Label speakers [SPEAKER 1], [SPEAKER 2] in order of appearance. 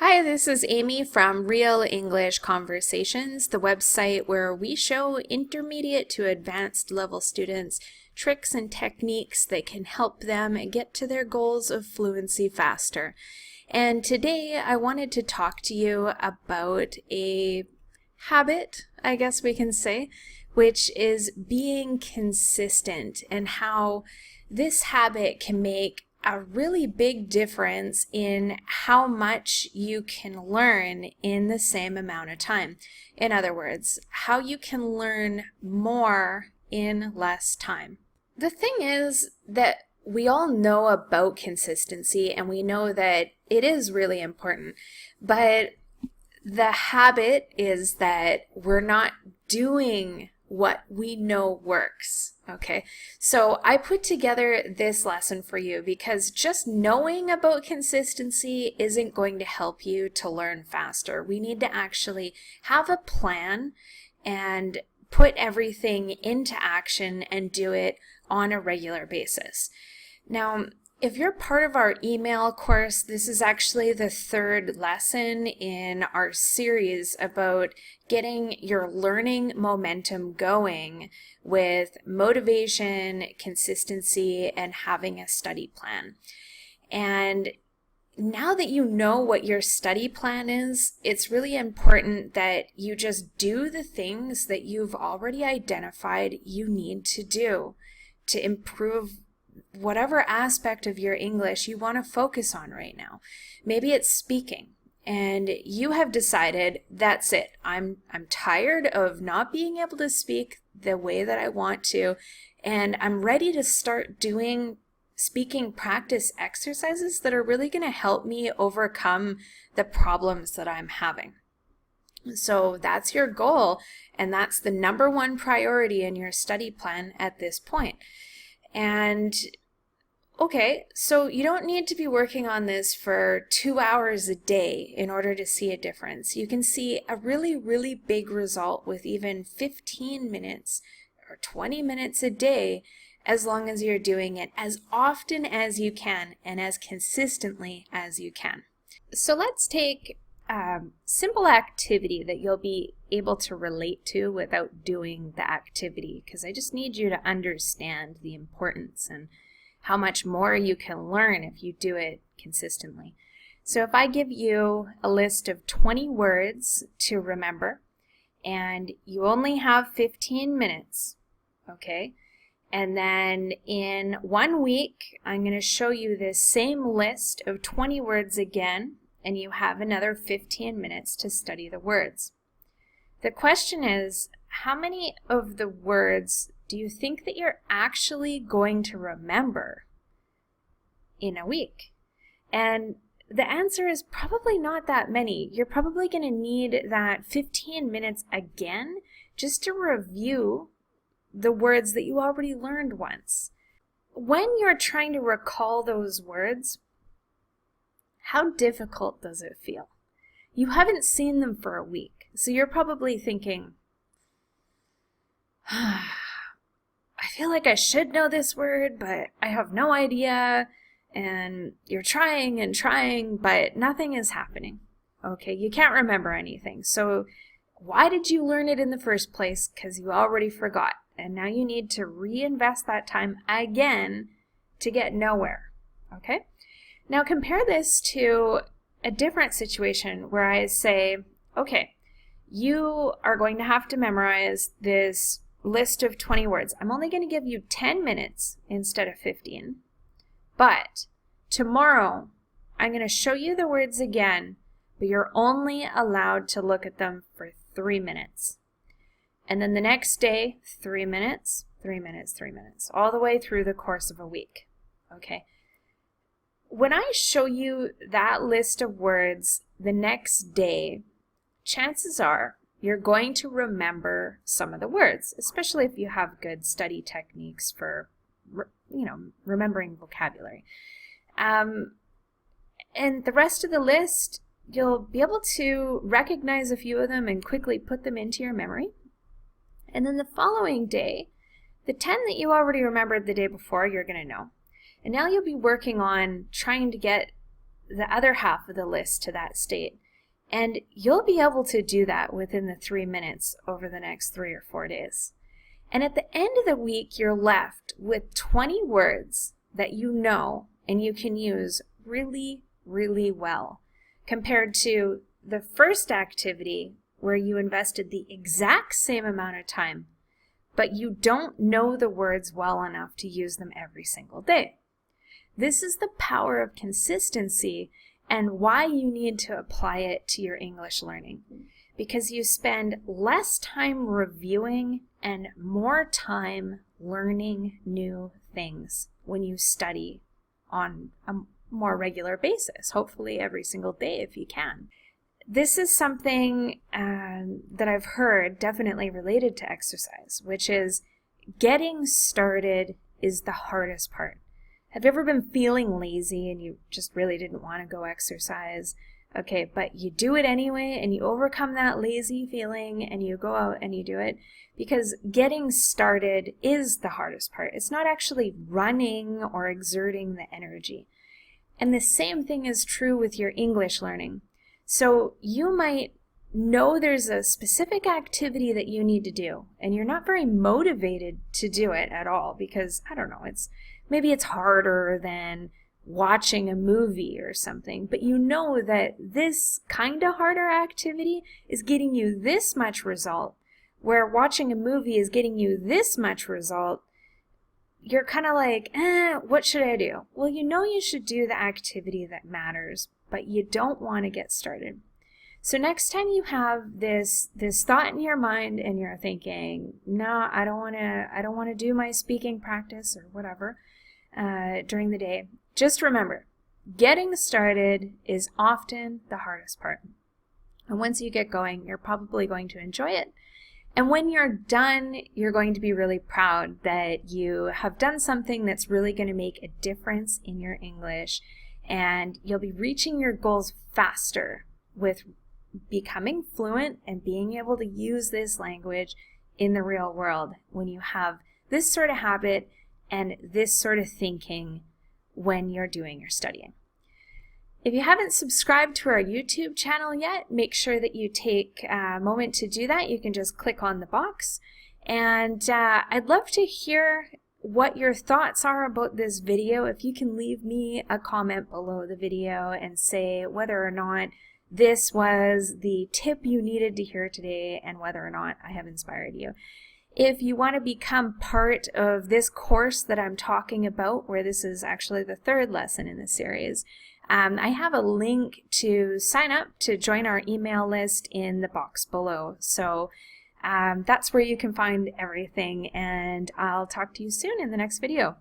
[SPEAKER 1] Hi, this is Amy from Real English Conversations, the website where we show intermediate to advanced level students tricks and techniques that can help them get to their goals of fluency faster. And today I wanted to talk to you about a habit, I guess we can say, which is being consistent and how this habit can make a really big difference in how much you can learn in the same amount of time. In other words, how you can learn more in less time. The thing is that we all know about consistency and we know that it is really important, but the habit is that we're not doing what we know works. Okay, so I put together this lesson for you because just knowing about consistency isn't going to help you to learn faster. We need to actually have a plan and put everything into action and do it on a regular basis. Now, if you're part of our email course, this is actually the third lesson in our series about getting your learning momentum going with motivation, consistency, and having a study plan. And now that you know what your study plan is, it's really important that you just do the things that you've already identified you need to do to improve whatever aspect of your English you want to focus on right now. Maybe it's speaking and you have decided that's it. I'm tired of not being able to speak the way that I want to, and I'm ready to start doing speaking practice exercises that are really going to help me overcome the problems that I'm having. So that's your goal, and that's the number one priority in your study plan at this point. And okay, so you don't need to be working on this for 2 hours a day in order to see a difference. You can see a really, really big result with even 15 minutes or 20 minutes a day, as long as you're doing it as often as you can and as consistently as you can. So let's take a simple activity that you'll be able to relate to without doing the activity, because I just need you to understand the importance and how much more you can learn if you do it consistently. So if I give you a list of 20 words to remember, and you only have 15 minutes, okay? And then in 1 week, I'm going to show you this same list of 20 words again, and you have another 15 minutes to study the words. The question is, how many of the words do you think that you're actually going to remember in a week? And the answer is probably not that many. You're probably going to need that 15 minutes again just to review the words that you already learned once. When you're trying to recall those words, how difficult does it feel? You haven't seen them for a week, so you're probably thinking, I feel like I should know this word, but I have no idea. And you're trying and trying, but nothing is happening. Okay, you can't remember anything. So why did you learn it in the first place? Because you already forgot. And now you need to reinvest that time again to get nowhere. Okay? Now compare this to a different situation where I say, okay, you are going to have to memorize this list of 20 words. I'm only going to give you 10 minutes instead of 15. But tomorrow I'm going to show you the words again, but you're only allowed to look at them for 3 minutes. And then the next day, 3 minutes, 3 minutes, 3 minutes, all the way through the course of a week. Okay? When I show you that list of words the next day, chances are you're going to remember some of the words, especially if you have good study techniques for, remembering vocabulary. And the rest of the list, you'll be able to recognize a few of them and quickly put them into your memory. And then the following day, the 10 that you already remembered the day before, you're going to know. And now you'll be working on trying to get the other half of the list to that state. And you'll be able to do that within the 3 minutes over the next 3 or 4 days. And at the end of the week, you're left with 20 words that you know and you can use really, really well, compared to the first activity where you invested the exact same amount of time, but you don't know the words well enough to use them every single day. This is the power of consistency and why you need to apply it to your English learning, because you spend less time reviewing and more time learning new things when you study on a more regular basis, hopefully every single day if you can. This is something that I've heard definitely related to exercise, which is getting started is the hardest part. Have you ever been feeling lazy and you just really didn't want to go exercise? Okay, but you do it anyway and you overcome that lazy feeling and you go out and you do it, because getting started is the hardest part. It's not actually running or exerting the energy. And the same thing is true with your English learning. So you might know there's a specific activity that you need to do and you're not very motivated to do it at all because, I don't know, maybe it's harder than watching a movie or something, but you know that this kind of harder activity is getting you this much result, where watching a movie is getting you this much result. You're kind of like, what should I do? Well, you know you should do the activity that matters, but you don't want to get started. So next time you have this thought in your mind and you're thinking, no, I don't want to do my speaking practice or whatever during the day, just remember, getting started is often the hardest part. And once you get going, you're probably going to enjoy it. And when you're done, you're going to be really proud that you have done something that's really going to make a difference in your English, and you'll be reaching your goals faster with becoming fluent and being able to use this language in the real world when you have this sort of habit and this sort of thinking when you're doing your studying. If you haven't subscribed to our YouTube channel yet, make sure that you take a moment to do that. You can just click on the box. And I'd love to hear what your thoughts are about this video. If you can leave me a comment below the video and say whether or not this was the tip you needed to hear today and whether or not I have inspired you. If you want to become part of this course that I'm talking about, where this is actually the third lesson in the series, I have a link to sign up to join our email list in the box below. So that's where you can find everything, and I'll talk to you soon in the next video.